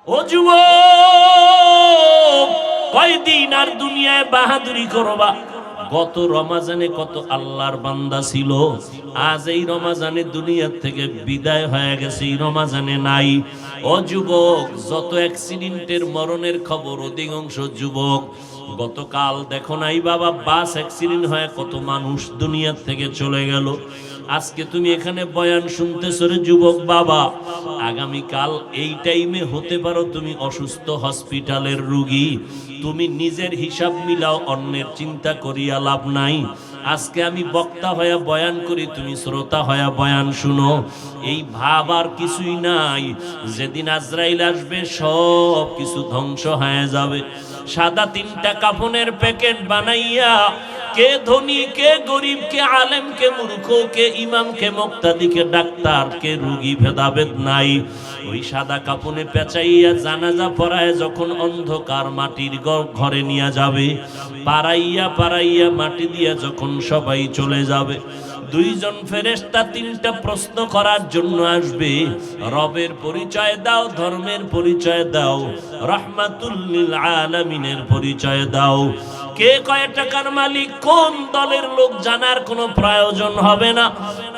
ও যুবক, কয়দিন আর দুনিয়ায় বাহাদুরি করবা? গত রমাজানে কত আল্লাহর বান্দা ছিল, আজ এই রমাজানে দুনিয়া থেকে বিদায় হয়ে গেছে, এই রমাজানে নাই। ও যুবক, যত অ্যাক্সিডেন্টের মরণের খবর, অধিকাংশ যুবক গতকাল দেখো নাই বাবা, বাস অ্যাক্সিডেন্ট হয়ে কত মানুষ দুনিয়া থেকে চলে গেল। আজকে তুমি এখানে বয়ান শুনতেছো রে যুবক বাবা, আগামীকাল এই টাইমে হতে পারো তুমি অসুস্থ হসপিটালের রোগী। তুমি নিজের হিসাব মিলাও, অন্যের চিন্তা করিয়া লাভ নাই। আজকে আমি বক্তা হয়ে বয়ান করি, তুমি শ্রোতা হয়ে বয়ান শুনো। এই ভাব আর কিছুই নাই, যেদিন আজরাইল আসবে সব কিছু ধ্বংস হয়ে যাবে। সাদা তিনটা কাফনের প্যাকেট বানাইয়া কে ধনী, কে গরিব, কে আলেম, কে মূর্খ, কে ইমাম, কে মুক্তাদি, কে ডাক্তার, কে রোগী ভেদাভেদ নাই। ওই সাদা কাফনে পেঁচাইয়া জানাজা পড়ায় যখন অন্ধকার মাটির ঘরে নিয়ে যাবে, পাড়াইয়া পাড়াইয়া মাটি দিয়া যখন সবাই চলে যাবে, দুইজন ফেরেশতা তিনটা প্রশ্ন করার জন্য আসবে। রবের পরিচয় দাও, ধর্মের পরিচয় দাও, রাহমাতুল লিল আলামিনের পরিচয় দাও। কে কয় টাকার মালিক, কোন দলের লোক জানার কোনো প্রয়োজন হবে না।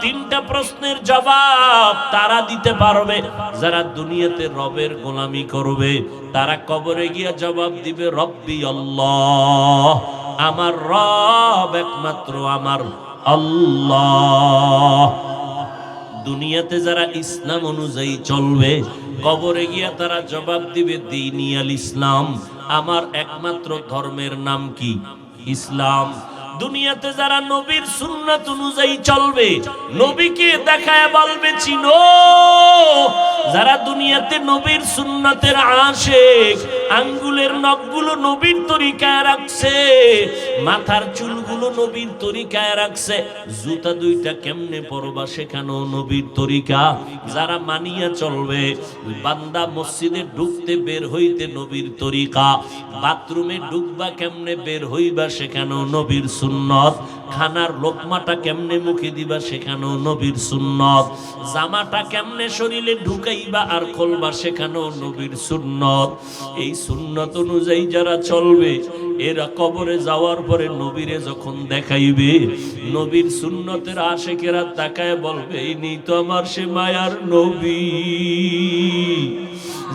তিনটা প্রশ্নের জবাব তারা দিতে পারবে যারা দুনিয়াতে রবের গোলামি করবে। তারা কবরে গিয়ে জবাব দিবে, রব্বি আল্লাহ, আমার রব একমাত্র আমার আল্লাহ। দুনিয়াতে যারা ইসলাম অনুযায়ী চলবে, কবরে গিয়া তারা জবাব দিবে, দ্বীনি আল ইসলাম, আমার একমাত্র ধর্মের নাম কি? ইসলাম। দুনিয়াতে যারা নবীর সুন্নাত অনুযায়ী চলবে, নবীকে দেখায় বলবে চিনো। যারা দুনিয়াতে নবীর সুন্নাতের আশিক, আঙ্গুলের নখগুলো নবীর তরিকায় রাখছে, মাথার চুলগুলো নবীর তরিকায় রাখছে, জুতা দুইটা কেমনে পরবা সেখানেও নবীর তরিকা। যারা মানিয়া চলবে, বান্দা মসজিদে ঢুকতে বের হইতে নবীর তরিকা, বাথরুমে ঢুকবা কেমনে বের হইবা সেখানেও নবীর সুন্নত, খানার লোকমাটা কেমনে মুখে দিবা সেখানেও নবীর সুন্নত, জামাটা কেমনে শরীরে ঢুকাইবা আর খুলবা সেখানেও নবীর সুন্নত। এই সুন্নত অনুযায়ী যারা চলবে, এরা কবরে যাওয়ার পরে নবীরে যখন দেখাইবে, নবীর সুন্নতের আশিকেরা তাকায় বলবে, ইনি তো আমার সে মায়ার নবী,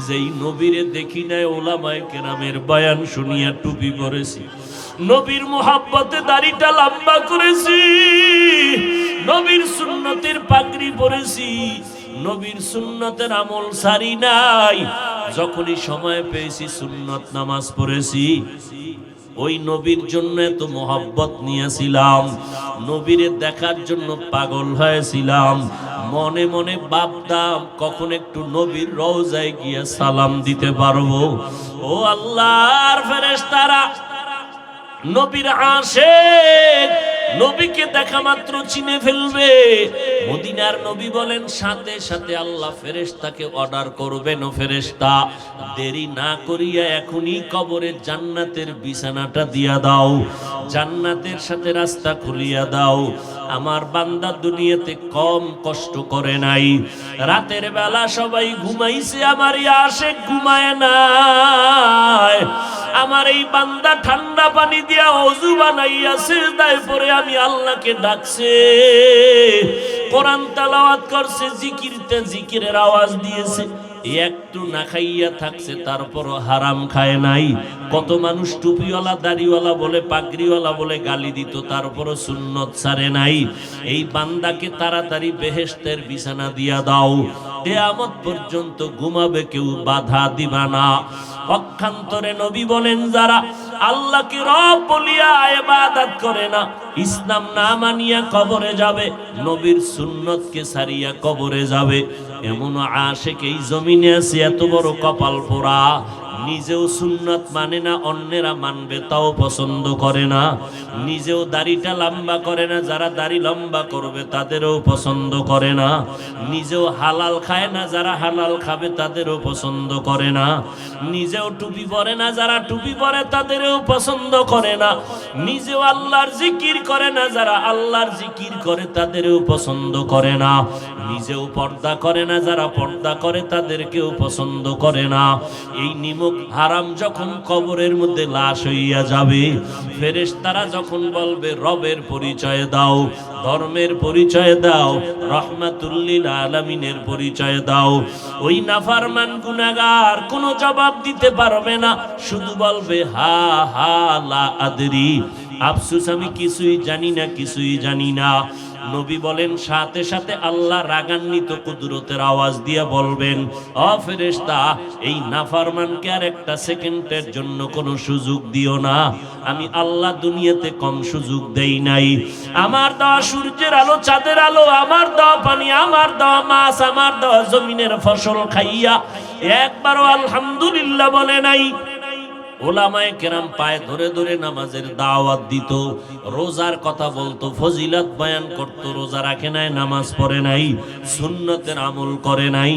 যেই নবীরে দেখি নাই ওলামায়ে কেরামের বয়ান শুনিয়া টুপি পরেছি, নবীর মুহাব্বতে দাড়িটা লম্বা করেছি, নবীর সুন্নতের পাগড়ি পরেছি, নবীর সুন্নতের আমল সারি নাই। যখনই সময় পেয়েছি সুন্নত নামাজ পড়েছি। ওই নবীর জন্য এত মোহাব্বত নিয়েছিলাম, নবীরে দেখার জন্য পাগল হয়েছিলাম, মনে মনে ভাবতাম কখন একটু নবীর রওজায় গিয়ে সালাম দিতে পারবো। ও আল্লাহর ফেরেশতারা, নবীর আশিক নবীকে দেখা মাত্র চিনে ফেলবে। মদিনার নবী বলেন, সাথে সাথে আল্লাহ ফেরেশতাকে অর্ডার করবেন, ও ফেরেশতা দেরি না করিয়া এখনই কবরে জান্নাতের বিছানাটা দিয়া দাও, জান্নাতের সাথে রাস্তা খুলিয়া দাও। আমার বান্দা দুনিয়াতে কম কষ্ট করে নাই, রাতের বেলা সবাই ঘুমাইছে, আমার আশিক ঘুমায় নাই। আমার এই বান্দা ঠান্ডা পানি দিয়া ওযু বানাইয়া সিজদায় পড়ে আমি আল্লাহকে ডাকছে, কোরআন তেলাওয়াত করছে, জিকিরের আওয়াজ দিয়েছে, একটু না খাইয়া থাকছে, তারপরও হারাম খায় নাই। কত মানুষ টুপিওয়ালা, দাড়িওয়ালা বলে, পাগড়িওয়ালা বলে গালি দিত, তারপরও সুন্নত ছাড়ে নাই। এই বান্দাকে তাড়াতাড়ি বেহেশতের বিছানা দিয়া দাও, কিয়ামত পর্যন্ত ঘুমাবে, কেউ বাধা দিবা না। পক্ষান্তরে নবী বলেন, যারা আল্লাহকে রব বলিয়া ইবাদত করে না, ইসলাম না মানিয়া কবরে যাবে, নবীর সুন্নতকে ছাড়িয়া কবরে যাবে, এমন আশিক এই জমিনে আছে এত বড় কপাল পোড়া, নিজেও সুন্নত মানে না, অন্যেরা মানবে তাও পছন্দ করে না, নিজেও দাড়িটা লম্বা করে না, যারা দাড়ি লম্বা করবে তাদেরও পছন্দ করে না, নিজেও হালাল খায় না, যারা হালাল খাবে তাদেরও পছন্দ করে না, নিজেও টুপি পরে না, যারা টুপি পরে তাদেরও পছন্দ করে না, নিজেও আল্লাহর জিকির করে না, যারা আল্লাহর জিকির করে তাদেরও পছন্দ করে না, নিজেও পর্দা করে না, যারা পর্দা করে তাদেরকেও পছন্দ করে না। এই নিমক হারাম যখন কবরের মধ্যে লাশ হইয়া যাবে, ফেরেশতারা যখন বলবে রবের পরিচয় দাও, ধর্মের পরিচয় দাও, রহমাতুল লিল আলামিনের পরিচয় দাও, ওই নাফরমান গুনাহগার কোনো জবাব দিতে পারবে না, শুধু বলবে হা হা লা আদরি, আফসোস আমি কিছুই জানি না, কিছুই জানি না। নবী বলেন সাথে সাথে আল্লাহ রাগান্বিত কুদরতের আওয়াজ দিয়ে বলবেন, ও ফেরেশতা, এই নাফরমানকে আর একটা সেকেন্ডের জন্য কোনো সুযোগ দিও না। আমি আল্লাহ দুনিয়াতে কম সুযোগ দেই নাই। আমার দেওয়া সূর্যের আলো, চাঁদের আলো, আমার দেওয়া পানি, আমার দেওয়া মাছ, আমার দেওয়া জমিনের ফসল খাইয়া একবারও আলহামদুলিল্লাহ বলে নাই। ওলামায়ে কেরাম পায়ে ধরে ধরে নামাজের দাওয়াত দিত, রোজার কথা বলতো, ফজিলত বয়ান করতো, রোজা রাখে নাই, নামাজ পড়ে নাই, সুন্নতের আমল করে নাই।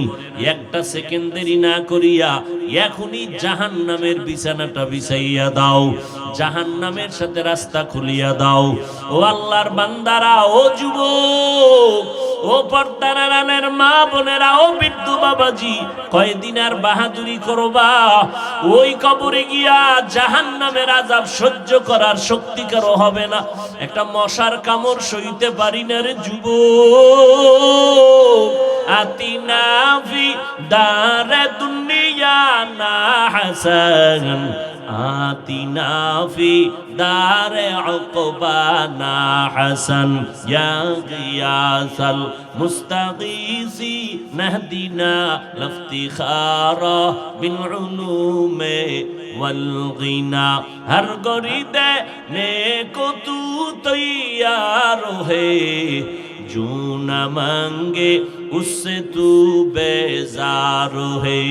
একটা সেকেন্ড দেরি না করিয়া এখনই জাহান্নামের বিছানাটা বিছাইয়া দাও, জাহান্নামের সাথে রাস্তা খুলিয়া দাও। ও আল্লাহর বান্দারা, ও যুবক, ও পর্দার আড়ালের মা বোনেরা, ও বৃদ্ধ বাবাজি, কয়দিন আর বাহাদুরি করবা? ওই কবরে গিয়া জাহান্নামের আযাব সহ্য করার শক্তি কারো হবে না। একটা মশার কামড় সইতে পারি না রে যুবক। আতিনা ফি দারে দুনিয়া না হাসান, আতিনা ফি দারে উকবানা হাসান, ইয়া গিয়াসাল মুস্তাগীসি নাহদিনা লফতিখারা বিল উলুমে ওয়াল গিনা। হর গরিদে নেকো তু তৈয়ার হে, जो न मांगे उससे तू बेजार है।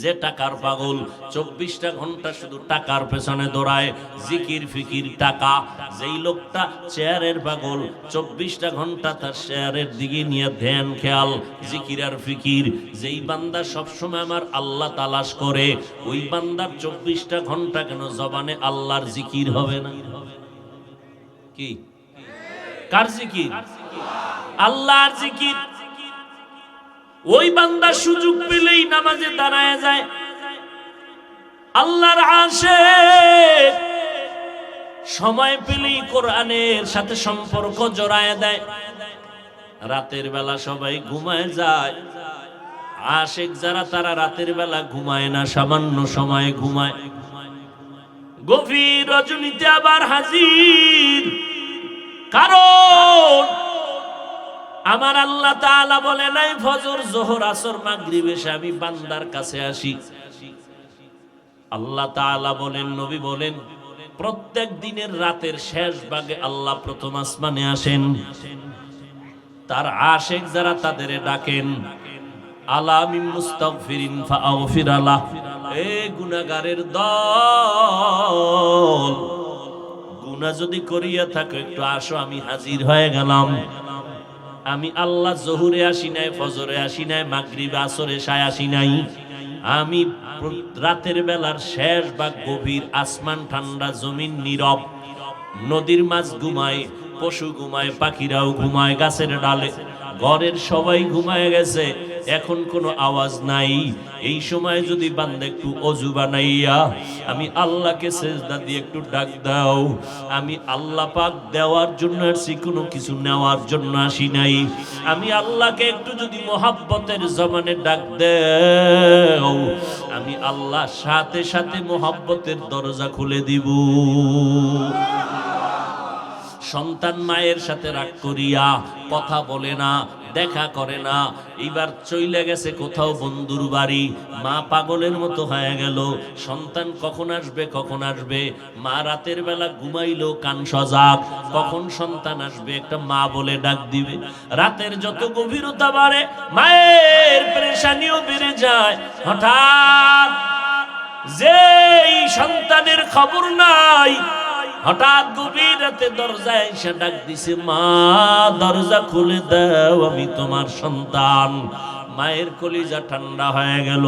যে টাকার পাগল, 24টা ঘন্টা শুধু টাকার পেছনে দৌড়ায়, জিকির ফিকির টাকা। যেই লোকটা চেয়ারের পাগল, 24টা ঘন্টা তার চেয়ারের দিকে নিয়ে ধ্যান খেয়াল, জিকির আর ফিকির। যেই বান্দা সবসময় আমার আল্লাহ তালাশ করে, ওই বান্দার 24টা ঘন্টা কেন জবানে আল্লাহর জিকির হবে না? কি কার জিকির? আল্লাহর জিকির। ওই বান্দা সুযোগ পেলেই নামাজে দাঁড়ায় যায়, আল্লাহর আশিক। সময় পেলেই কোরআনের সাথে সম্পর্ক জড়ায় দেয়। রাতের বেলা সবাই ঘুমায় যায়, আশিক যারা তারা রাতের বেলা ঘুমায় না, সামান্য সময় ঘুমায়। গভীর রজনীতে আবার হাজির, কারণ আমার আল্লাহ তাআলা বলে নাই ফজর, যোহর, আসর, মাগরিব, এশা আমি বান্দার কাছে আসি। আল্লাহ তাআলা বলেন, নবী বলেন, প্রত্যেক দিনের রাতের শেষ ভাগে আল্লাহ প্রথম আসমানে আসেন। তার আশিক যারা তাদের ডাকেন, আলা মিন মুস্তাগফিরিন ফাগফির আলাহ, এ গুনাহগারের দল, গুনাহ যদি করিয়া থাকো একটু আসো, আমি হাজির হয়ে গেলাম। আমি আল্লাহ জোহরে আসি নাই, ফজরে আসি নাই, মাগরিবে, আসরে, এশায় আসি নাই। আমি রাতের বেলার শেষ ভাগ, গভীর, আসমান ঠান্ডা, জমিন নীরব, নদীর মাছ ঘুমায়, পশু ঘুমায়, পাখিরাও ঘুমায়, গাছের ডালে, ঘরের সবাই ঘুমায় গেছে, এখন কোনো আওয়াজ নাই। এই সময় যদি বান্দা একটু অজু বানাইয়া আমি আল্লাহকে সেজদা দিয়ে একটু ডাক দাও, আমি আল্লাহ পাক দেওয়ার জন্য আসি, কোনো কিছু নেওয়ার জন্য আসি নাই। আমি আল্লাহকে একটু যদি মোহাব্বতের জবানে ডাক দাও, আমি আল্লাহ সাথে সাথে মোহাব্বতের দরজা খুলে দিব। সন্তান মায়ের সাথে রাগ করিয়া কথা বলে না, দেখা করে না, এবার চইলে গেছে কোথাও বন্ধুর বাড়ি, মা পাগলের মতো হয়ে গেল। সন্তান কখন আসবে, কখন আসবে, মা রাতের বেলা ঘুমাইলো কান সজাগ, কখন সন্তান আসবে একটা মা বলে ডাক দিবে। রাতের যত গভীরতা বাড়ে, মায়ের পেরেশানিও বেড়ে যায়। হঠাৎ যেই সন্তানের খবর নাই, হঠাৎ গভীর রাতে দরজায় এসে ডাক দিছে, মা দরজা খুলে দাও, আমি তোমার সন্তান। মায়ের কলিজা ঠান্ডা হয়ে গেল।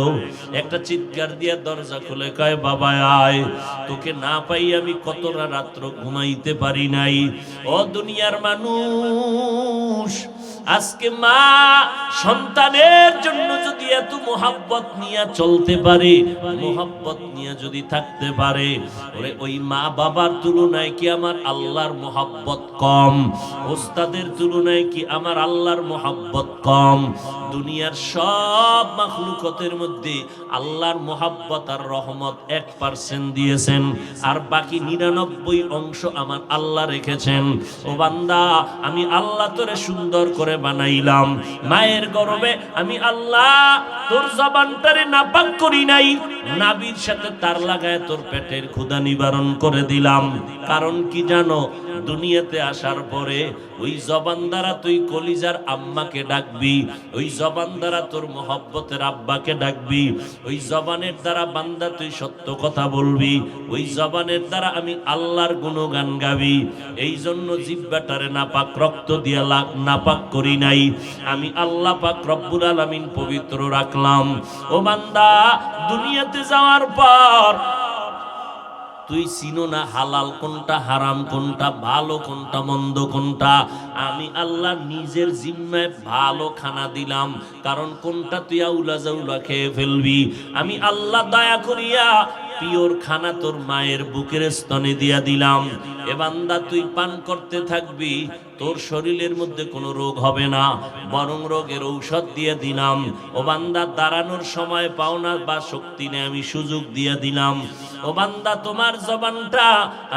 একটা চিৎকার দিয়ে দরজা খুলে কয়, বাবা আয়, তোকে না পাই আমি কতটা রাত্র ঘুমাইতে পারি নাই। ও দুনিয়ার মানুষ, আজকে মা সন্তানের জন্য যদি এত মোহাব্বত নিয়ে চলতে পারে, মোহাব্বত নিয়ে যদি থাকতে পারে, ওরে ওই মা বাবার তুলনায় কি আমার আল্লাহর মোহাব্বত কম? ওস্তাদের তুলনায় কি আমার আল্লাহর মোহাব্বত কম? দুনিয়ার সব মাখলুকতের মধ্যে আল্লাহর মোহাব্বত আর রহমত 1% দিয়েছেন, আর বাকি 99 অংশ আমার আল্লাহ রেখেছেন। ও বান্দা, আমি আল্লাহ তোরে সুন্দর করে বানাইলাম, মায়ের গর্ভে আমি আল্লাহ তোর জবানটারে নাপাক করি নাই, নাবির সাথে তার লাগায় তোর পেটের ক্ষুধা নিবারণ করে দিলাম। কারণ কি জানো? দুনিয়াতে আসার পরে ওই জবান দ্বারা তুই কলিজার আম্মাকে ডাকবি, ওই জবান দ্বারা তোর মোহব্বতের আব্বাকে ডাকবি, ওই জবানের দ্বারা বান্দা তুই সত্য কথা বলবি, ওই জবানের দ্বারা আমি আল্লাহর গুণগান গাবি। এই জন্য জিহ্বাটারে নাপাক রক্ত দিয়া নাপাক করি নাই, আমি আল্লাহ পাক রব্বুল আলামিন পবিত্র রাখলাম। ও বান্দা, দুনিয়াতে যাওয়ার পর তুই চিনো না হালাল কোনটা, হারাম কোনটা, ভালো কোনটা, মন্দ কোনটা। আমি আল্লাহ নিজের জিম্মায় ভালো খানা দিলাম, কারণ কোনটা তুই আউলা জাউলা খেয়ে ফেলবি। আমি আল্লাহ দয়া করিয়া পিওর খানা তোর মায়ের বুকের স্তনে দিয়া দিলাম। এ বান্দা, তুই পান করতে থাকবি, তোর শরীরের মধ্যে কোনো রোগ হবে না, বরং রোগের ঔষধ দিয়ে দিলাম। ও বান্দা, দাঁড়ানোর সময় পাও না বা শক্তি নেই, আমি সুযোগ দিয়ে দিলাম। ও বান্দা, তোমার জবানটা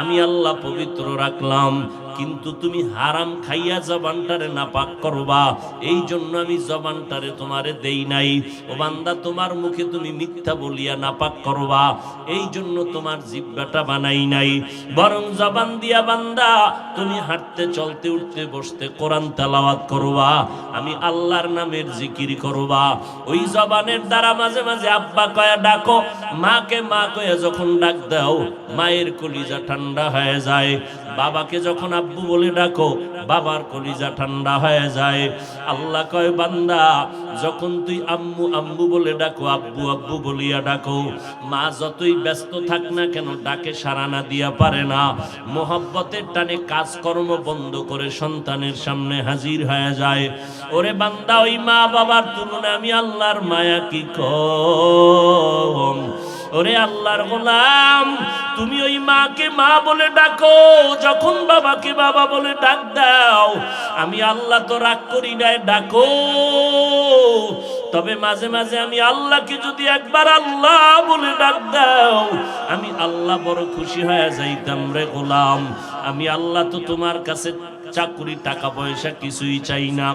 আমি আল্লাহ পবিত্র রাখলাম, কিন্তু তুমি হারাম খাইয়া জবানটারে নাপাক করবা, এই জন্য আমি জবানটারে তোমারে দেই নাই। ও বান্দা, তোমার মুখে তুমি মিথ্যা বলিয়া নাপাক করবা, এই জন্য তোমার জিহ্বাটা বানাই নাই। বরং জবান দিয়া বান্দা তুমি হাঁটতে, চলতে, উঠতে, বসতে কোরআন তেলাওয়াত করবা, আমি আল্লাহর নামের জিকির করবা। ওই জবানের দ্বারা মাঝে মাঝে আব্বা কয়া ডাকো, মাকে মা কয়া যখন ডাক দাও, মায়ের কলিজা ঠান্ডা হয়ে যায়। বাবাকে যখন আব্বু বলে ডাকো, বাবার কলিজা ঠান্ডা হয়ে যায়। আল্লাহ কয়, বান্দা যখন তুই আম্মু আম্মু বলে ডাকো, আব্বু আব্বু বলিয়া ডাকো, মা যতই ব্যস্ত থাক না কেন ডাকে সাড়া না দিয়া পারে না, মোহব্বতের টানে কাজকর্ম বন্ধ করে সন্তানের সামনে হাজির হয়ে যায়। ওরে বান্দা, ওই মা বাবার তুলনায় আমি আল্লাহর মায়া কি কম? ওরে আল্লাহর গোলাম, তুমি ওই মাকে মা বলে ডাকো, যখন বাবাকে বাবা বলে ডাক দাও, আমি আল্লাহ তো রাগ করি নাই, ডাকো। তবে মাঝে মাঝে আমি আল্লাহকে যদি একবার আল্লাহ বলে ডাক দাও, আমি আল্লাহ বড় খুশি হয়ে যাইতাম রে গোলাম। আমি আল্লাহ তো তোমার কাছে চাকরি, টাকা পয়সা কিছুই চাই না,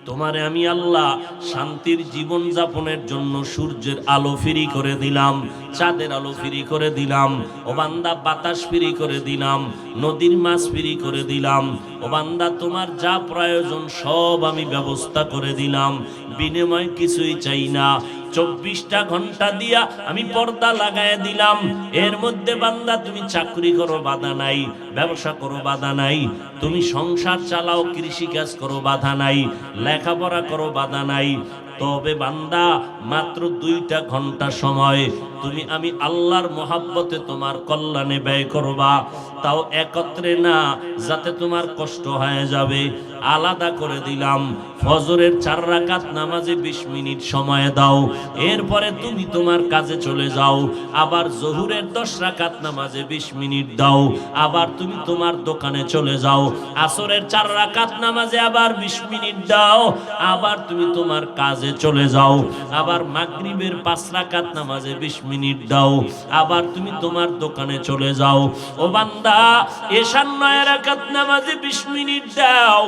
তোমারে আমি আল্লাহ শান্তির জীবন যাপনের জন্য সূর্যের আলো ফ্রি করে দিলাম, চাঁদের আলো ফ্রি করে দিলাম। ও বান্দা, বাতাস ফ্রি করে দিলাম, নদীর মাছ ফ্রি করে দিলাম। ও বান্দা, তোমার যা প্রয়োজন সব আমি ব্যবস্থা করে দিলাম, বিনিময় কিছুই চাই না। 24টা ঘন্টা দিয়া আমি পর্দা লাগায় দিলাম। এর মধ্যে বান্দা তুমি চাকরি করো, বাধা নাই, ব্যবসা করো, বাধা নাই, তুমি সংসার চালাও, কৃষি কাজ করো, বাধা নাই, লেখাপড়া করো, বাধা নাই। তবে বান্দা, মাত্র 2টা ঘন্টা সময় তুমি আমি আল্লাহর মোহাব্বতে তোমার কল্যাণে ব্যয় করবা, তাও একত্রে না, যাতে তোমার কষ্ট হয়ে যাবে। আলাদা করে দিলাম। ফজরের 4 রাকাত নামাজে 20 মিনিট সময় দাও, এরপরে তুমি তোমার কাজে চলে যাও। আবার জোহরের 10 রাকাত নামাজে 20 মিনিট দাও, আবার তুমি তোমার দোকানে চলে যাও। আসরের 4 রাকাত নামাজে আবার 20 মিনিট দাও, আবার তুমি তোমার কাজে চলে যাও। আবার মাগরিবের 5 রাকাত নামাজে 20 মিনিট দাও, আবার তুমি তোমার দোকানে চলে যাও। ও বান্দা, এশার 9 রাকাত নামাজে 20 মিনিট দাও,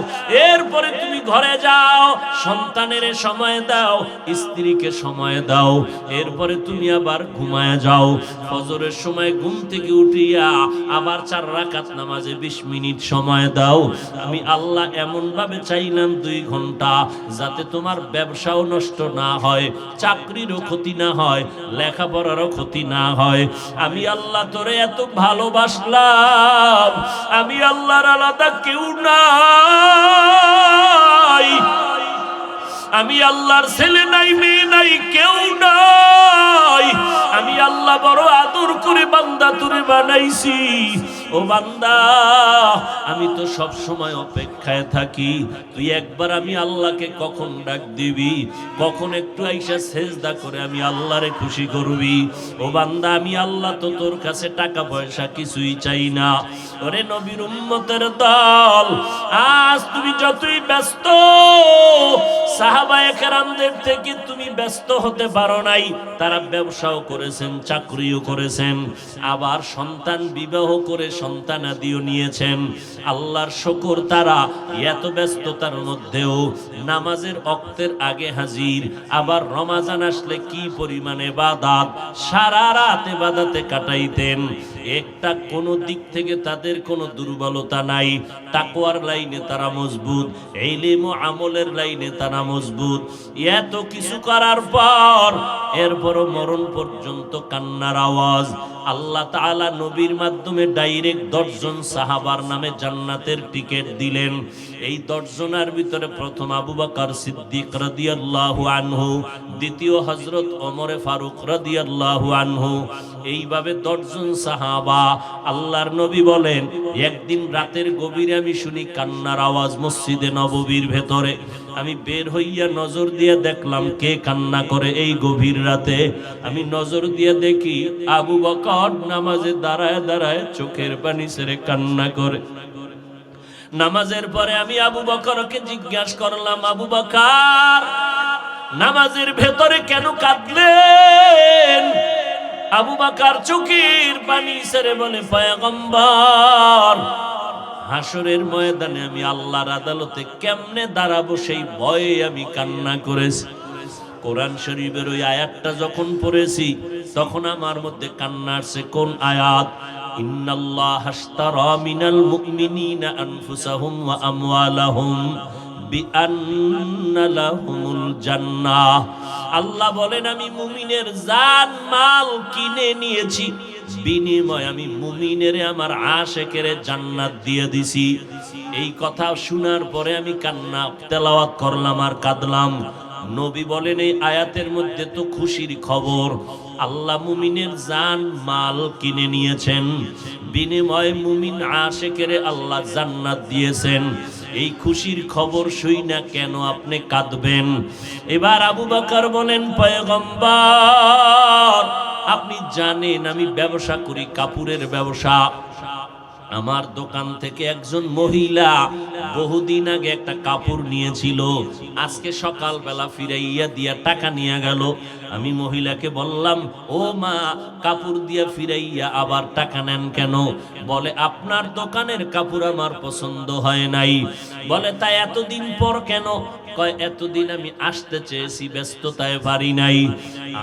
এরপরে তুমি ঘরে যাও, সন্তানের সময় দাও, স্ত্রীকে সময় দাও, এরপরে তুমি আবার ঘুমায় যাও। ফজরের সময় ঘুম থেকে উঠিয়া আবার 4 রাকাত নামাজে 20 মিনিট সময় দাও। আমি আল্লাহ এমন ভাবে চাইলাম 2 ঘন্টা, যাতে তোমার ব্যবসাও নষ্ট না হয়, চাকরিরও ক্ষতি না হয়, লেখাপড়ারও ক্ষতি না হয়। আমি আল্লাহ তোরে এত ভালোবাসলাম, আমি আল্লাহর আলাদা কেউ নাই। আমি আল্লাহর ছেলে নাই, মেয়ে নাই, কেউ নাই। আমি আল্লাহ বড় আদর করে বান্দা তোরে বানাইছি। ও বান্দা, আমি তো সব সময় অপেক্ষায় থাকি তুই একবার আমি আল্লাহকে কখন ডাক দিবি, কখন একটু আইসা সেজদা করে আমি আল্লাহরে খুশি করবি। ও বান্দা, আমি আল্লাহ তো তোর কাছে টাকা পয়সা কিছুই চাই না। ওরে নবীর উম্মতের দল, আজ তুমি যতই ব্যস্ত, সাহাবায়ে কেরামদের থেকে তুমি ব্যস্ত হতে পারো নাই। তারা ব্যবসাও করেছেন, চাকরিও করেছেন, আবার সন্তান বিবাহ করে সন্তানাদিও নিয়েছেন। আল্লাহর শুকর, তারা এত ব্যস্ততার মধ্যেও নামাজের ওয়াক্তের আগে হাজির। আবার রমজান আসলে কি পরিমাণে ইবাদত, সারা রাত ইবাদতে কাটাইতেন। একটা কোনো দিক থেকে তাদের কোনো দুর্বলতা নাই। তাকওয়ার লাইনে তারা মজবুত, ইলম ও আমলের লাইনে তারা মজবুত। এত কিছু করার পর এরপরও মরণ পর্যন্ত কান্নার আওয়াজ। আল্লাহ তাআলা নবীর মাধ্যমে ডাইরেক্ট 10 জন সাহাবার নামে জান্নাতের টিকিট দিলেন। এই 10 জনের ভিতরে প্রথম আবু বকর সিদ্দিক রাদিয়াল্লাহু আনহু, দ্বিতীয় হযরত ওমর ফারুক রাদিয়াল্লাহু আনহু। এইভাবে 10 জন সাহাবা। আল্লাহর নবী বলেন, একদিন রাতের গভীরে আমি শুনি কান্নার আওয়াজ মসজিদে নববীর ভেতরে। আমি বের হইয়া নজর দিয়ে দেখলাম কে কান্না করে এই গভীর রাতে। আমি নজর দিয়ে দেখি আবু বকর নামাজে দাঁড়ায় দাঁড়ায় চোখের পানি ছেড়ে কান্না করে। নামাজের পরে আমি আবু বকরকে জিজ্ঞাসা করলাম, আবু বকর, নামাজের ভেতরে কেন কাঁদলেন? আবু বকর চোখের পানি ছেড়ে বলে, পয়গম্বর, হাসরের ময়দানে আমি আল্লাহর আদালতে কেমনে দাঁড়াবো সেই ভয়ে আমি কান্না করেছি। কোরআন শরীফের ওই আয়াতটা যখন পড়েছি তখন আমার মধ্যে কান্না আসছে। কোন আয়াত? ইন্নাল্লাহা আশতারা মিনাল মুমিনিনা আনফুসাহুম ওয়া আমওয়ালাহুম বিআন্না লাহুমুল জান্নাহ। আল্লাহ বলেন, আমি মুমিনের জান মাল কিনে নিয়েছি, বিনিময়ে আমি মুমিনের আমার আশিকের জান্নাত দিয়ে দিছি। এই কথা শোনার পরে আমি কান্না তেলাওয়াত করলাম আর কাঁদলাম। নবী বলেন, এই আয়াতের মধ্যে তো খুশির খবর। আল্লাহ মুমিনের জান মাল কিনে নিয়েছেন, বিনিময়ে মুমিন আশিকের আল্লাহ জান্নাত দিয়েছেন। এই খুশির খবর শুই না কেন আপনি কাঁদবেন? এবার আবু বকর বলেন, পয়গম্বর, আপনি জানেন আমি ব্যবসা করি, কাপড়ের ব্যবসা। আমার দোকান থেকে একজন মহিলা বহুদিন আগে একটা কাপড় নিয়েছিল, আজকে সকালবেলা ফিরাইয়া দিয়া টাকা নিয়ে গেল। আমি মহিলাকে বললাম, ও মা, কাপড় দিয়া ফিরাইয়া আবার টাকা নেন কেন? বলে, আপনার দোকানের কাপড় আমার পছন্দ হয় নাই। বলে, তাই এতদিন পর কেন? কয়, এতদিন আমি আসতে চেয়েছি, ব্যস্ততায় পারি নাই।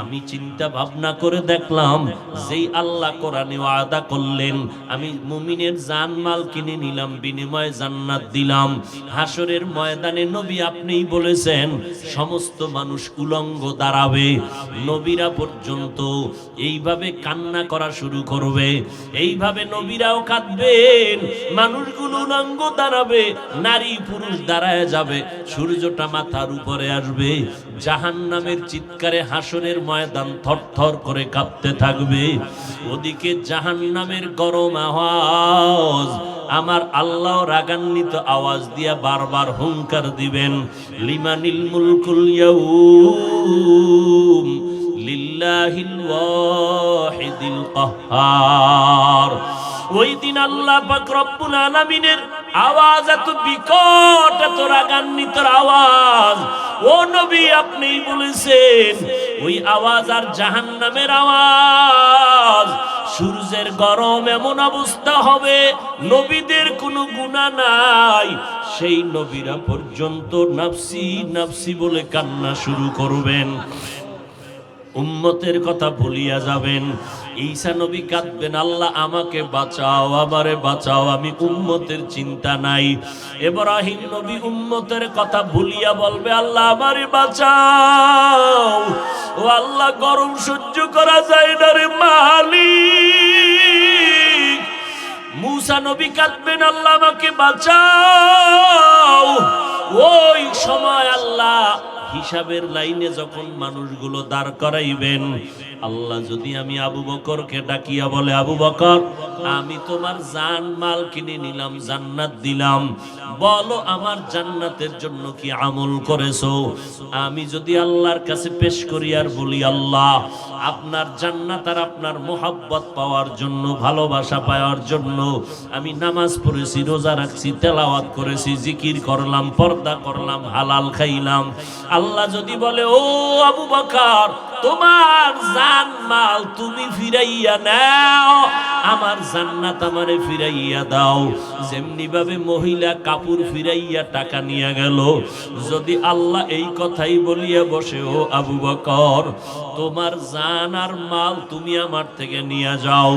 আমি চিন্তা ভাবনা করে দেখলাম, যেই আল্লাহ কোরআনে ওয়াদা করলেন আমি মুমিনের জান মাল কিনে নিলাম, বিনিময়ে জান্নাত দিলাম। হাসরের ময়দানে নবী আপনিই বলেছেন সমস্ত মানুষ উলঙ্গ দাঁড়াবে, নবীরা পর্যন্ত এইভাবে কান্না করা শুরু করবে। এইভাবে নবীরাও কাঁদবেন, মানুষগুলো উলঙ্গ দাঁড়াবে, নারী পুরুষ দাঁড়ায় যাবে, সূর্যটা মাথার উপরে আসবে। জাহান্নামের চিৎকারে হাসরের ময়দান থরথর করে কাঁপতে থাকবে। ওদিকে জাহান্নামের গরম আওয়াজ, আমার আল্লাহ রাগান্বিত আওয়াজ দিয়া বারবার হুঙ্কার দিবেন, লিমানিল মুলকুল ইয়াউম লিল্লাহিল ওয়াহিদিল কাহ্হার। ওই দিন আল্লাহ পাক রব্বুল আলামিনের আওয়াজ এত বিকট, এত রাগান্বিত আওয়াজ। ও নবী, আপনি বলেছেন ওই আওয়াজ আর জাহান্নামের আওয়াজ। সূর্যের গরম এমন অবস্থা হবে, নবীদের কোনো গুনাহ নাই, সেই নবীরা পর্যন্ত নাফসি নাফসি বলে কান্না শুরু করবেন, উম্মতের কথা ভুলিয়া যাবেন। ঈসা নবী কাঁদবেন, আল্লাহ আমাকে বাঁচাও, আমারে বাঁচাও, আমি উম্মতের চিন্তা নাই। ইব্রাহিম নবী উম্মতের কথা ভুলিয়া বলবে, আল্লাহ আমারে বাঁচাও, ও আল্লাহ গরম সহ্য করা যায় না রে মালিক। মূসা নবী কাঁদবেন, আল্লাহ আমাকে বাঁচাও। ওই সময় আল্লাহ হিসাবের লাইনে যখন মানুষগুলো দাঁড় করাইবেন, আল্লাহ যদি আমি আবু বকরকে ডাকিয়া বলে, আবু বকর আমি তোমার জান মাল কিনে নিলাম, জান্নাত দিলাম, বলো আমার জান্নাতের জন্য কি আমল করেছো? আমি যদি আল্লাহর কাছে পেশ করি আর বলি, আল্লাহ আপনার জান্নাত আর আপনার মোহাব্বত পাওয়ার জন্য, ভালোবাসা পাওয়ার জন্য আমি নামাজ পড়েছি, রোজা রাখছি, তেলাওয়াত করেছি, জিকির করলাম, পর্দা করলাম, হালাল খাইলাম। আল্লাহ যদি বলে, ও আবু বকর তোমার জান মাল তুমি ফিরাইয়া নাও, আমার জান্নাত আমারে ফিরাইয়া দাও, যেমনি ভাবে মহিলা কাপড় ফিরাইয়া টাকা নিয়ে গেল, যদি আল্লাহ এই কথাই বলিয়া বসে, ও আবু বকর তোমার জান আর মাল তুমি আমার থেকে নিয়ে যাও,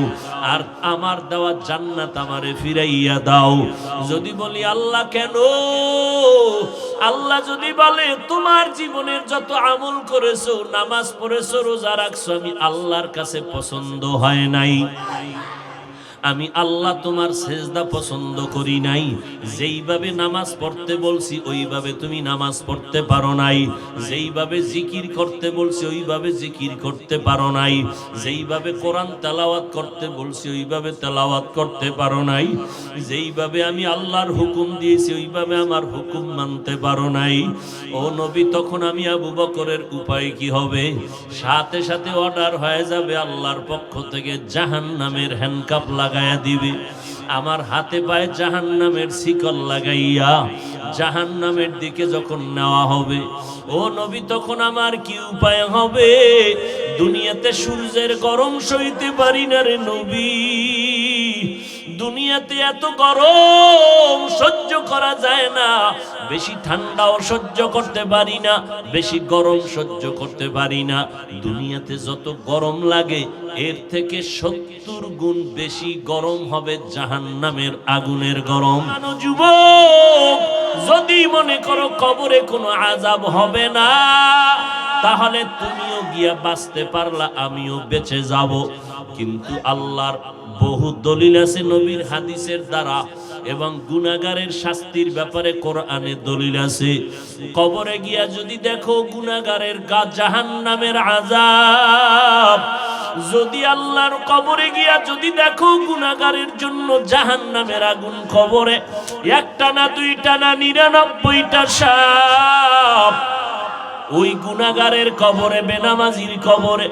আর আমার দেওয়া জান্নাত আমারে ফিরাইয়া দাও, যদি বলি আল্লাহ কেন? আল্লাহ যদি বলে, তোমার জীবনের যত আমল করেছো, নামাজ পড়েছো, রোজা রাখছো, আমি আল্লাহর কাছে পছন্দ হয় নাই, আমি আল্লাহ তোমার সেজদা পছন্দ করি নাই, যেইভাবে নামাজ পড়তে বলছি ওইভাবে তুমি নামাজ পড়তে পারো নাই, যেইভাবে জিকির করতে বলছি ওইভাবে জিকির করতে পারো নাই, যেইভাবে কোরআন তেলাওয়াত করতে বলছি ওইভাবে তেলাওয়াত করতে পারো নাই, যেইভাবে আমি আল্লাহর হুকুম দিয়েছি ওইভাবে আমার হুকুম মানতে পারো নাই। ও নবী, তখন আমি আবু বকরের উপায় কি হবে? সাথে সাথে অর্ডার হয়ে যাবে আল্লাহর পক্ষ থেকে, জাহান্নামের হ্যান্ডকাপ লাগাইয়া দিবে, আমার হাতে পায়ে জাহান্নামের শিকল লাগাইয়া জাহান্নামের দিকে যখন নেওয়া হবে, ও নবী তখন আমার কি উপায় হবে? দুনিয়াতে সূর্যের গরম সইতে পারি না রে নবী, দুনিয়াতে এত গরম সহ্য করা যায় না, বেশি ঠান্ডাও সহ্য করতে পারি না, বেশি গরম সহ্য করতে পারি না, দুনিয়াতে যত গরম লাগে এর থেকে 70 গুণ বেশি গরম হবে জাহান্নামের আগুনের গরম। যুবক, যদি মনে করো কবরে কোনো আযাব হবে না, তাহলে তুমিও গিয়া বাঁচতে পারলা, আমিও বেঁচে যাব। কিন্তু আল্লাহর বহু দলিল আছে নবীর হাদিসের দ্বারা, এবং গুনাহগারের শাস্তির ব্যাপারে কোরআনে দলিল আছে। কবরে গিয়া যদি দেখো গুনাহগারের জাহান্নামের আযাব, যদি আল্লাহর কবরে গিয়া যদি দেখো গুনাহগারের জন্য জাহান্নামের আগুন, কবরে একটা না দুইটা না 99টা সাপ, ওই গুনাহগারের কবরে, বেনামাজির কবরে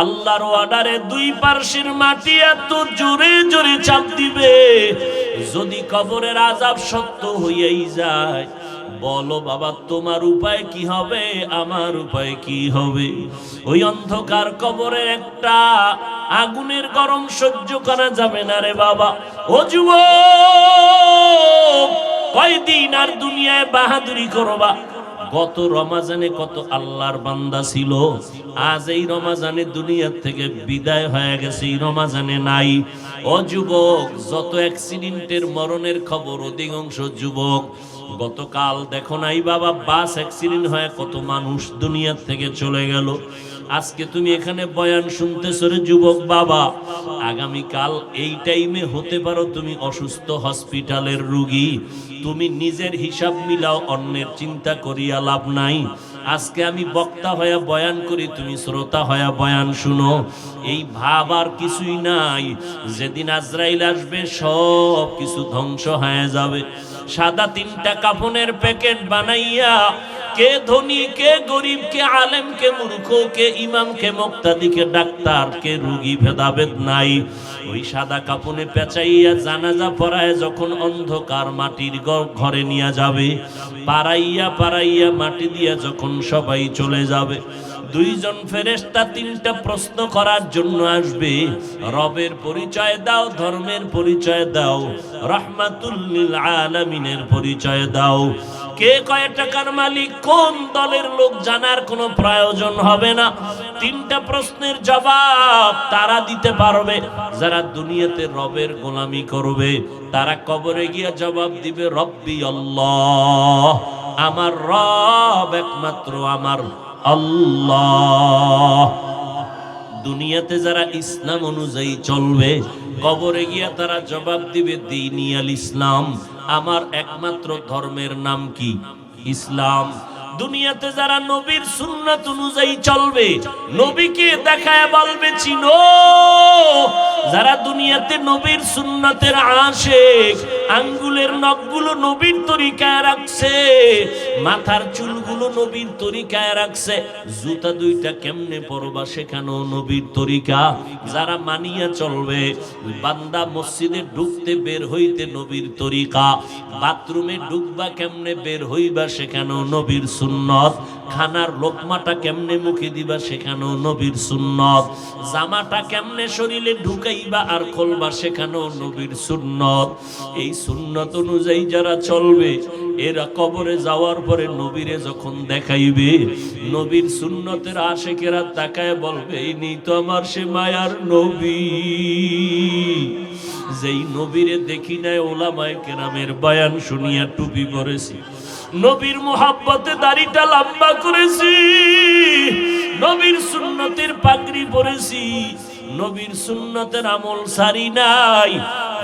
আল্লাহর অর্ডারে দুই পার্শ্বের মাটি এত জোরে জোরে চাপ দিবে, যদি কবরের আযাব সত্য হইয়াই যায়, বলো বাবা তোমার উপায় কি হবে? আমার উপায় কি হবে? ওই অন্ধকার কবরে একটা আগুনের গরম সহ্য করা যাবে না রে বাবা। ও যুবক, কয়দিন আর দুনিয়ায় বাহাদুরি করবা? গত রমাজানে কত আল্লাহর বান্দা ছিল, আজ এই রমাজানে দুনিয়ার থেকে বিদায় হয়ে গেছে, এই রমাজানে নাই। ও যুবক, যত অ্যাক্সিডেন্টের মরণের খবর, অধিকাংশ যুবক গতকাল দেখো নাই বাবা, বাস অ্যাক্সিডেন্ট হয়ে কত মানুষ দুনিয়ার থেকে চলে গেল। আজকে তুমি এখানে বয়ান শুনতেছো রে যুবক বাবা, আগামীকাল এই টাইমে হতে পারো তুমি অসুস্থ হসপিটালের রোগী। তুমি নিজের হিসাব মিলাও, অন্যের চিন্তা করিয়া লাভ নাই। আজকে আমি বক্তা হয়ে বয়ান করি, তুমি শ্রোতা হয়ে বয়ান শুনো, এই ভাব আর কিছুই নাই। যেদিন আজরাইল আসবে সব কিছু ধ্বংস হয়ে যাবে। সাদা 3টা কাফনের প্যাকেট বানাইয়া কে ধনী, কে গরিব, কে আলেম, কে মূর্খ, কে ইমাম, কে মুক্তাদি, কে ডাক্তার, কে রোগী ভেদাভেদ নাই। ওই সাদা কাফনে পেঁচাইয়া জানাজা পড়ায় যখন অন্ধকার মাটির ঘরে নিয়ে যাবে, পাড়াইয়া পাড়াইয়া মাটি দিয়া যখন সবাই চলে যাবে, দুইজন ফেরেশতা 3টা প্রশ্ন করার জন্য আসবে। রবের পরিচয় দাও, ধর্মের পরিচয় দাও, রাহমাতুল লিল আলামিনের পরিচয় দাও। কে কয় টাকার মালিক, কোন দলের লোক জানার কোনো প্রয়োজন হবে না। 3টা প্রশ্নের জবাব তারা দিতে পারবে যারা দুনিয়াতে রবের গোলামি করবে। তারা কবরে গিয়া জবাব দিবে, রব্বি আল্লাহ, আমার রব একমাত্র আমার আল্লাহ। দুনিয়াতে যারা ইসলাম অনুযায়ী চলবে, কবরে গিয়া তারা জবাব দিবে দীনিয়াল ইসলাম, আমার একমাত্র ধর্মের নাম কি? ইসলাম। দুনিয়াতে যারা নবীর সুন্নাত অনুযায়ী চলবে, নবীকে দেখায় বলবে চিনো, যারা দুনিয়াতে নবীর সুন্নাতের আশিক, আঙ্গুলের নখগুলো নবীর তরিকায় রাখছে, মাথার চুলগুলো নবীর তরিকায় রাখছে, জুতা দুইটা কেমনে পরবা সেখানেও নবীর তরিকা, যারা মানিয়া চলবে, বান্দা মসজিদে ঢুকতে বের হইতে নবীর তরিকা, বাথরুমে ঢুকবা কেমনে বের হইবা সেখানেও নবীর সুন্নত, খানার লোকমাটা কেমনে মুখে দিবা সেখানেও নবীর সুন্নত, জামাটা কেমনে শরীরে ঢুকাইবা আর খুলবা সেখানেও নবীর সুন্নত। এই সুন্নত অনুযায়ী যারা চলবে, এরা কবরে যাওয়ার পরে নবীরে যখন দেখাইবে, নবীর সুন্নতের আশিকেরা তাকায় বলবে এই নেই তো আমার সে মায়ার নবী। যেই নবীরে দেখি নাই ওলামায়ে কেরামের বয়ান শুনিয়া টুপি পরেছি, নবীর মুহাব্বতে দাড়িটা লম্বা করেছি, নবীর সুন্নতের পাগড়ি পরেছি, নবীর সুন্নতের আমল সারি নাই,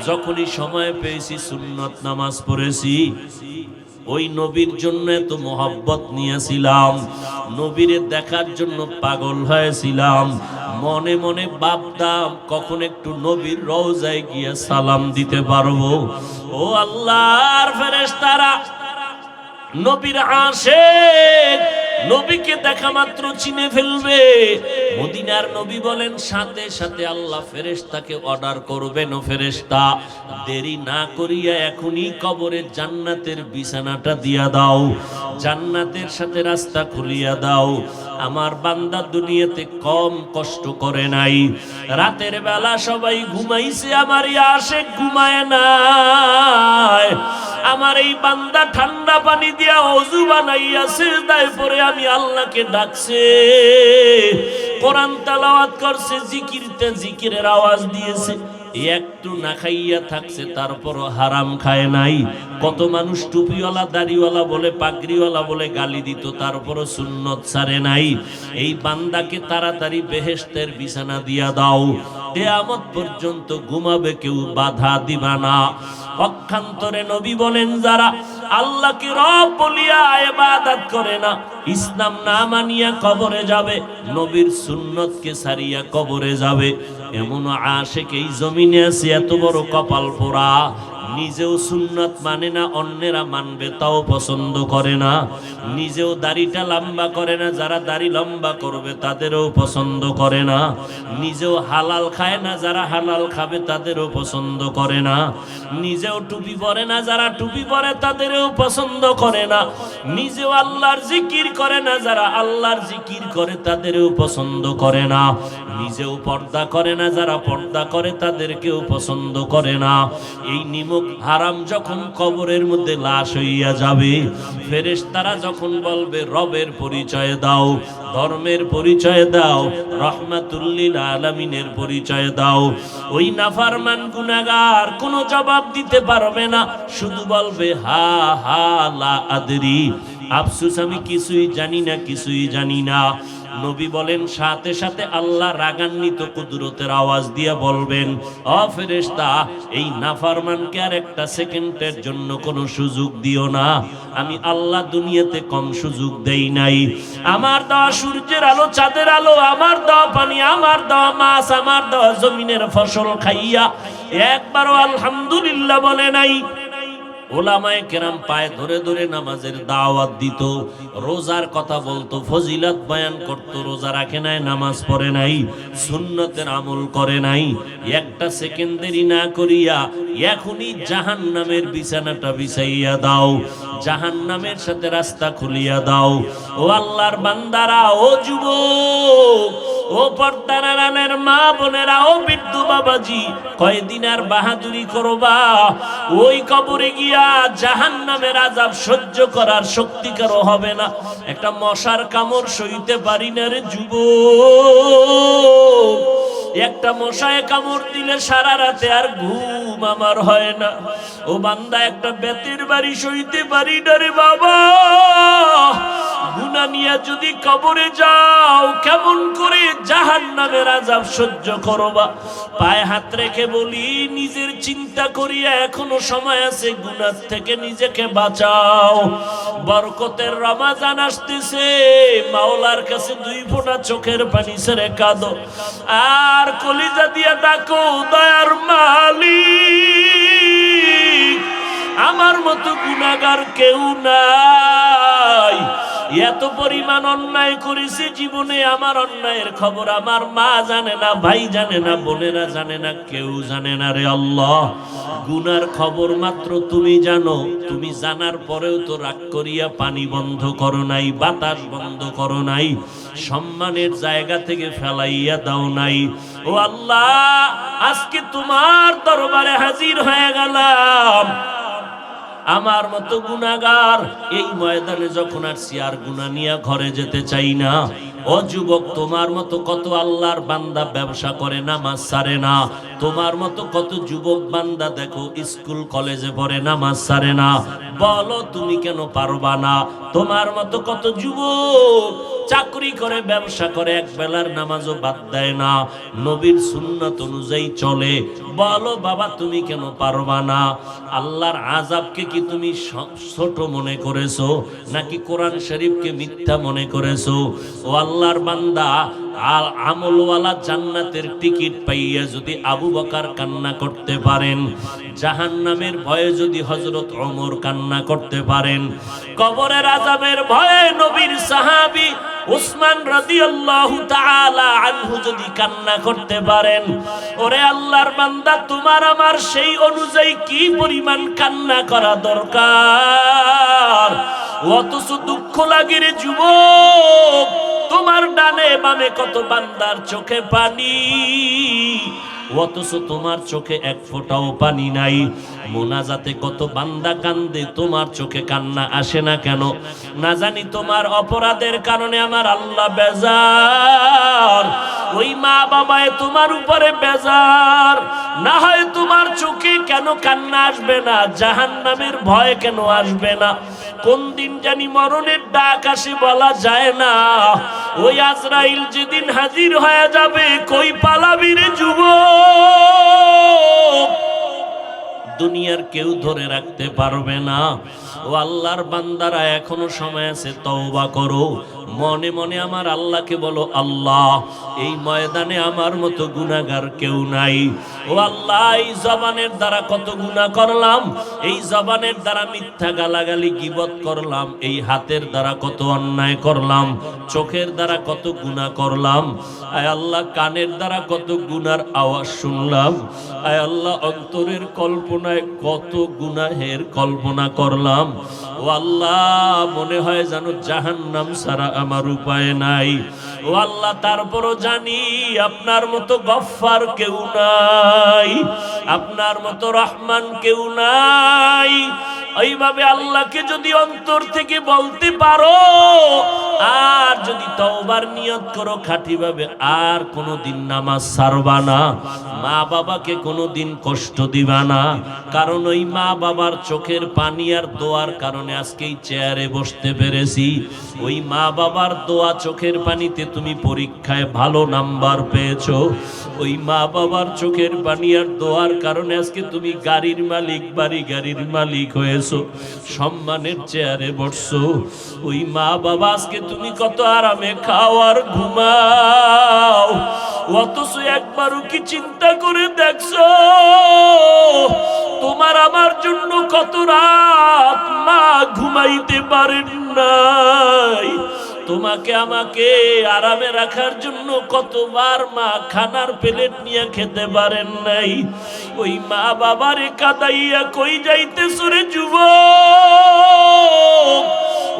যখনই সময় পেয়েছি সুন্নত নামাজ পড়েছি। ওই নবীর জন্য এত মোহাব্বত নিয়েছিলাম, নবীরে দেখার জন্য পাগল হয়েছিলাম, মনে মনে ভাবতাম কখন একটু নবীর রওজায় গিয়ে সালাম দিতে পারবো। ও আল্লাহর ফেরেশতারা, নবীর আশিক নবীকে দেখা মাত্র চিনে ফেলবে। মদিনার নবী বলেন সাথে সাথে আল্লাহ ফেরেশতাকে অর্ডার করবেন, ও ফেরেশতা দেরি না করিয়া এখনই কবরে জান্নাতের বিছানাটা দিয়া দাও, জান্নাতের সাথে রাস্তা খুলিয়া দাও। আমার বান্দা দুনিয়াতে কম কষ্ট করে নাই, রাতের বেলা সবাই ঘুমাইছে, আমার আশিক ঘুমায় নাই। আমার এই বান্দা ঠান্ডা পানি দিয়া ওযু বানাইয়া সিজদায় পড়ে আমি আল্লাহকে ডাকছে, কোরআন তেলাওয়াত করছে, জিকিরের আওয়াজ দিয়েছে, একটু না খাইয়া থাকছে, তারপরও হারাম খায় নাই। কত মানুষ টুপিওয়ালা দাড়িওয়ালা বলে পাগড়িওয়ালা বলে গালি দিত, তারপরও সুন্নত ছাড়ে নাই। এই বান্দাকে তাড়াতাড়ি বেহেশতের বিছানা দিয়া দাও, কিয়ামত পর্যন্ত ঘুমাবে, কেউ বাধা দিবা না। পক্ষান্তরে নবী বলেন যারা আল্লাহকে রব বলিয়া ইবাদত করে না, ইসলাম না মানিয়া কবরে যাবে, নবীর সুন্নতকে ছাড়িয়া কবরে যাবে, এমন আশিক এই জমিনে আছে এত বড় কপাল পোড়া, নিজেও সুন্নত মানে না, অন্যেরা মানবে তাও পছন্দ করে না, নিজেও দাড়িটা লম্বা করে না, যারা দাড়ি লম্বা করবে তাদেরও পছন্দ করে না, নিজেও হালাল খায় না, যারা হালাল খাবে তাদেরও পছন্দ করে না, নিজেও টুপি পরে না, যারা টুপি পরে তাদেরও পছন্দ করে না, নিজেও আল্লাহর জিকির করে না, যারা আল্লাহর জিকির করে তাদেরও পছন্দ করে না, নিজেও পর্দা করে না, যারা পর্দা করে তাদেরকেও পছন্দ করে না। এই নিমক হারাম যখন কবরের মধ্যে লাশ হইয়া যাবে, ফেরেশতারা যখন বলবে রবের পরিচয় দাও, ধর্মের পরিচয় দাও, রহমাতুল্লিল আলামিনের পরিচয় দাও, ওই নাফরমান গুনাহগার কোনো জবাব দিতে পারবে না, শুধু বলবে হা হা লা আদরি, আফসোস আমি কিছুই জানি না, কিছুই জানি না। নবী বলেন সাথে সাথে আল্লাহ রাগান্বিত কুদরতের আওয়াজ দিয়ে বলবেন, ও ফেরেশতা এই নাফরমানকে আর একটা সেকেন্ডের জন্য কোনো সুযোগ দিও না, আমি আল্লাহ দুনিয়াতে কম সুযোগ দেই নাই। আমার দেওয়া সূর্যের আলো, চাঁদের আলো, আমার দেওয়া পানি, আমার দেওয়া মাছ, আমার দেওয়া জমিনের ফসল খাইয়া একবারও আলহামদুলিল্লাহ বলে নাই। ওলামায়ে কেরাম পায়ে ধরে ধরে নামাজের দাওয়াত দিত, রোজার কথা বলতো, ফজিলত বয়ান করত, রোজা রাখে নাই, নামাজ পড়ে নাই, সুন্নতের আমল করে নাই, একটা সেকেন্ড দেরি না করিয়া এখনই জাহান্নামের বিছানাটা বিছাইয়া দাও, জাহান্নামের সাথে রাস্তা খুলিয়া দাও। ও আল্লাহর বান্দারা, ও যুবক, ও পর্দার আড়ালের মা বোনেরা, ও বৃদ্ধ বাবাজি, কয়দিন আর বাহাদুরি করবা? ওই কবরে গিয়া জাহান্নামের আযাব সহ্য করার শক্তি কারো হবে না। একটা মশার কামড় সইতে পারি না রে যুবক, একটা মশায় কামড় দিলে সারা রাতে আর ঘুম আমার হয় না। ও বান্দা, একটা বেতের বাড়ি সইতে পারি না রে বাবা, গুনাহ নিয়ে যদি কবরে যাও কেমন করে জাহান্নামের আযাব সহ্য করবা? পায়ে হাত রেখে বলি, নিজের চিন্তা করিয়া এখনো সময় আছে, গুনাহ থেকে নিজেকে বাঁচাও। বরকতের রমজান আসতেছে, মাওলার কাছে 2 ফোঁটা চোখের পানি ছেড়ে কাঁদো আর কলিজা দিয়া ডাকো, দয়ার মালিক আমার মতো গুনাহগার কেউ নাই। এত পরিমাণ অন্যায় করেছি জীবনে, আমার অন্যায়ের খবর আমার মা জানে না, ভাই জানে না, বোনেরা জানে না, কেউ জানে না। রে আল্লাহ, গুনার খবর মাত্র তুমি জানো। তুমি জানার পরেও তো রাগ করিয়া পানি বন্ধ করো নাই, বাতাস বন্ধ করো নাই, সম্মানের জায়গা থেকে ফেলাইয়া দাও নাই। ও আল্লাহ, আজকে তোমার দরবারে হাজির হয়ে গেলাম। আমার মতো গুনাহগার এই ময়দানে যখন আসছি আর গুনাহ নিয়ে ঘরে যেতে চাই না। ও যুবক, তোমার মতো কত আল্লাহর বান্দা ব্যবসা করে, নামাজ ছাড়ে না। তোমার মতো কত যুবক বান্দা দেখো স্কুল কলেজে পড়ে, নামাজ ছাড়ে না। বলো তুমি কেন পারবা না? তোমার মতো কত যুবক চাকরি করে, ব্যবসা করে, এক বেলার নামাজও বাদ দেয় না, নবীর সুন্নাত অনুযায়ী চলে। বলো বাবা তুমি কেন পারবা না? আল্লাহর আযাবকে কি তুমি ছোট মনে করেছো, নাকি কোরআন শরীফকে মিথ্যা মনে করেছো? ও আল্লাহর বান্দা, আর আমলওয়ালা জান্নাতের টিকিট পাইয়া যদি আবু বকর কান্না করতে পারেন, জাহান্নামের ভয়ে যদি হযরত ওমর কান্না করতে পারেন, কবরের আযাবের ভয়ে নবীর সাহাবী উসমান রাদিয়াল্লাহু তাআলা আনহু যদি কান্না করতে পারেন, ওরে আল্লাহর বান্দা, তোমার আমার সেই অনুযায়ী কি পরিমাণ কান্না করা দরকার। অথচ দুঃখ লাগে রে যুবক, তোমার ডানে বামে কত বান্দার চোখে পানি, অথচ তোমার চোখে এক ফোঁটাও পানি নাই। মোনাজাতে কত বান্দা কান্দে, তোমার চোখে কান্না আসে না কেন? না জানি তোমার অপরাধের কারণে আমার আল্লাহ বেজার, ওই মা বাবায় তোমার উপরে বেজার। না হয় তোমার চোখে কেন কান্না আসবে না? জাহান্নামের ভয় কেন আসবে না? কোন দিন জানি মরণের ডাক আসে বলা যায় না। ওই আজরাইল যেদিন হাজির হয়ে যাবে, কই পালাবি রে যুবক? দুনিয়ার কেউ ধরে রাখতে পারবে না। ও আল্লাহর বান্দারা, এখনো সময় আছে, তওবা করো। মনে মনে আমার আল্লাহকে বলো, আল্লাহ এই ময়দানে আমার মতো গুনাহগার কেউ নাই। ও আল্লাহ, এই জবানের দ্বারা কত গুনাহ করলাম, এই জবানের দ্বারা মিথ্যা গালাগালি গীবত করলাম, এই হাতের দ্বারা কত অন্যায় করলাম, চোখের দ্বারা কত গুনাহ করলাম। আয় আল্লাহ, কানের দ্বারা কত গুনার আওয়াজ শুনলাম। আয় আল্লাহ, অন্তরের কল্পনায় কত গুনাহের কল্পনা করলাম। ও আল্লাহ, মনে হয় যেন জাহান্নাম ছাড়া আমার উপায় নাই। ও আল্লাহ, তারপরও জানি আপনার মতো গফফার কেউ নাই, আপনার মতো রহমান কেউ নাই। এইভাবে আল্লাহকে যদি অন্তর থেকে বলতে পারো, আর যদি তওবার নিয়ত করো খাঁটিভাবে, আর কোনোদিন নামাজ ছাড়বা না, মা বাবাকে কোনোদিন কষ্ট দিবা না। কারণ ওই মা বাবার চোখের পানি আর দোয়ার কারণে আজকে এই চেয়ারে বসতে পেরেছি। ওই মা বাবার দোয়া চোখের পানিতে তুমি পরীক্ষায় ভালো নাম্বার পেয়েছো। ওই মা বাবার চোখের পানি আর দোয়ার কারণে আজকে তুমি গাড়ির মালিক, বাড়ি গাড়ির মালিক হয়েছো, সম্মানের চেয়ারে বসছো। ওই মা বাবা আজকে তুমি কত আরামে খাও আর ঘুমাও, অথচ একবারও কি চিন্তা করে দেখছো তোমার আমার জন্য কত রাত মা ঘুমাইতে পারেন নাই? তোমাকে আমাকে আরামে রাখার জন্য কতবার মা খানার প্লেট নিয়ে খেতে পারেন নাই? ওই মা বাবারে কাঁদাইয়া কই যাইতেছ রে যুবক?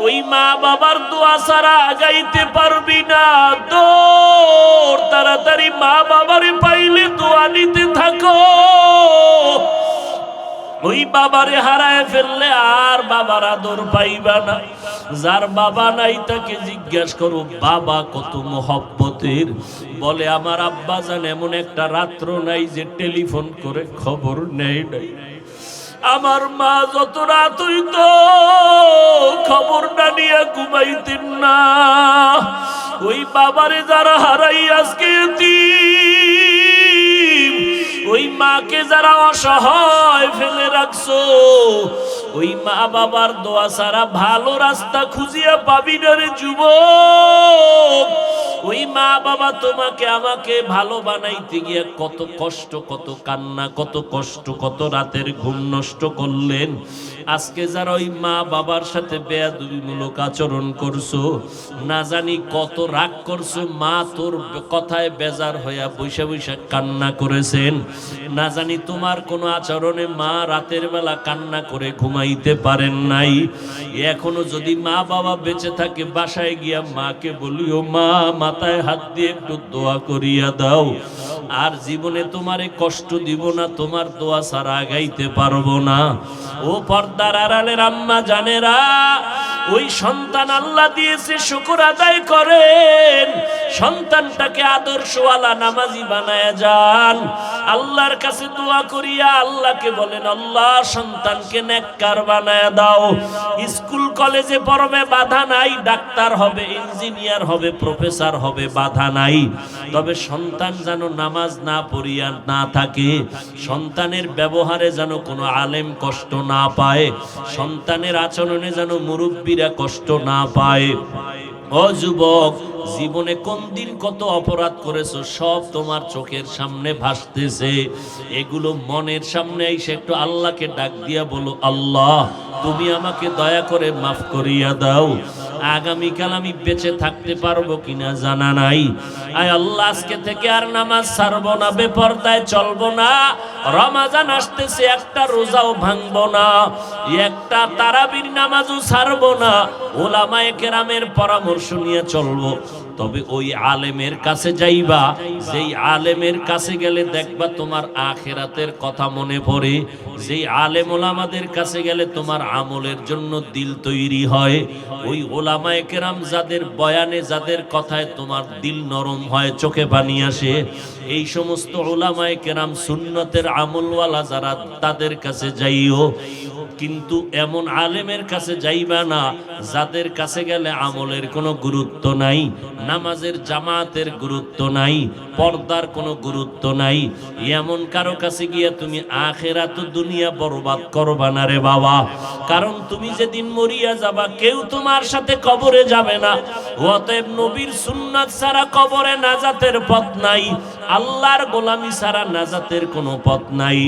ওই মা বাবার দোয়া ছাড়া আগাইতে পারবি না। দৌড়, তাড়াতাড়ি মা বাবারে পাইলে দোয়া নিতে থাকো। ওই বাবারে হারায় ফেললে আর বাবার আদর পাইবা না। যার বাবা নাই তাকে জিজ্ঞাসা করো বাবা কত মোহব্বতের। বলে আমার আব্বা জান এমন একটা রাত্র নাই যে টেলিফোন করে খবর নেয় নাই। আমার মা যত রাত হইতো খবর না নিয়ে ঘুমাইতেন না। ওই বাবারে যারা হারাই আজকে এতিম, ওই মাকে যারা অসহায় ফেলে রাখছো, ওই মা বাবার দোয়া ছাড়া ভালো রাস্তা খুঁজিয়া পাবি না রে যুবক। ওই মা বাবা তোমাকে আমাকে ভালো বানাইতে গিয়ে কত কষ্ট, কত কান্না, কত কষ্ট, কত রাতের ঘুম নষ্ট করলেন। আজকে যারা ওই মা বাবার সাথে বেয়াদবিমূলক আচরণ করছো, না জানি কত রাগ করছো, মা তোর কথায় বেজার হইয়া বৈশা বৈশা কান্না করেছেন, না জানি তোমার কোনো আচরণে মা রাতের বেলা কান্না করে ঘুমাইতে পারেন নাই। এখনো যদি মা বাবা বেঁচে থাকে, বাসায় গিয়া মাকে বলিও, মা মাথায় হাত দিয়ে একটু দোয়া করিয়া দাও, আর জীবনে তোমারে কষ্ট দিব না, তোমার দোয়া ছাড়া আগাইতে পারবো না। ও পর্দার আড়ালের আম্মা জানেরা, ওই সন্তান আল্লাহ দিয়েছে, শুকর আদায় করেন, সন্তানটাকে আদর্শওয়ালা নামাজি বানায়া যান। আল্লাহর কাছে দোয়া করিয়া আল্লাহকে বলেন, আল্লাহ সন্তানকে নেককার বানায়া দাও। স্কুল কলেজে পড়বে, বাধা নাই, ডাক্তার হবে, ইঞ্জিনিয়ার হবে, প্রফেসর হবে, বাধা নাই, তবে সন্তান যেন নামাজ না পড়িয়া না থাকে, সন্তানের ব্যবহারে যেন কোনো আলেম কষ্ট না পায়, সন্তানের আচরণে যেন মুরব্বীরা কষ্ট না পায়। ও যুবক, জীবনে কোন দিন কত অপরাধ করেছো সব তোমার চোখের সামনে ভাসতেছে। এগুলো মনের সামনে এসে একটু আল্লাহকে ডাক দিয়া বলো, আল্লাহ তুমি আমাকে দয়া করে মাফ করিয়া দাও। আগামীকাল আমি বেঁচে থাকতে পারবো কিনা জানা নাই। আয় আল্লাহ, আজকে থেকে আর নামাজ ছাড়বো না, বেপরদায় চলবো না। রমজান আসতেছে, একটা রোজাও ভাঙবো না, একটা তারাবির নামাজও ছাড়বো না। ওলামায়ে কেরামের পরামর্শ নিয়ে চলবো। তবে ওই আলেমের কাছে যাইবা, যেই আলেমের কাছে গেলে দেখবা তোমার আখিরাতের কথা মনে পড়ে, যেই আলেম ওলামাদের কাছে গেলে তোমার আমলের জন্য দিল তৈরি হয়। ওই ওলামায়ে কেরাম যাদের বয়ানে, যাদের কথায় তোমার দিল নরম হয়, চোখে পানি আসে, এই সমস্ত ওলামায়ে কেরাম সুন্নতের আমলওয়ালা যারা, তাদের কাছে যাইও। কিন্তু এমন আলেমের কাছে যাইবা না যাদের কাছে গেলে আমলের কোনো গুরুত্ব নাই, নামাজের জামাতের গুরুত্ব নাই, পর্দার কোনো গুরুত্ব নাই। এমন কারো কাছে গিয়ে তুমি আখিরাত ও দুনিয়া বরবাদ করবা না রে বাবা। কারণ তুমি যেদিন মরিয়া যাবা, কেউ তোমার সাথে কবরে যাবে না। অতএব নবীর সুন্নাত ছাড়া কবরে নাজাতের পথ নাই, আল্লাহর গোলামি ছাড়া নাজাতের কোনো পথ নাই।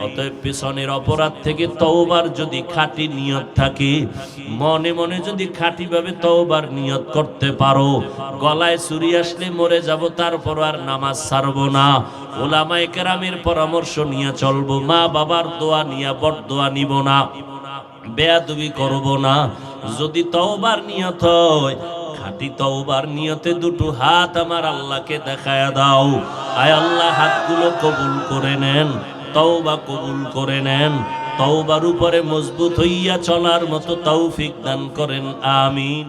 অতএব পেছনের অপরাধ থেকে তওবার যদি খাঁটি নিয়ত থাকে, মনে মনে যদি খাঁটি ভাবে তওবার নিয়ত করতে পারো, গলায় ছুরি আসলে মরে যাব, তারপর আর নামাজ ছাড়বো না, ওলামায়ে কেরামের পরামর্শ নিয়ে চলবো, মা বাবার দোয়া নিয়ে বরদোয়া নিব না, বেয়াদবি করব না। যদি তওবার নিয়ত হয়, খাঁটি তওবার নিয়তে দুটো হাত আমার আল্লাহকে দেখায়া দাও। আয় আল্লাহ, হাতগুলো কবুল করে নেন, তওবা কবুল করে নেন, তওবার উপরে মজবুত হইয়া চলার মতো তৌফিক দান করেন, আমিন।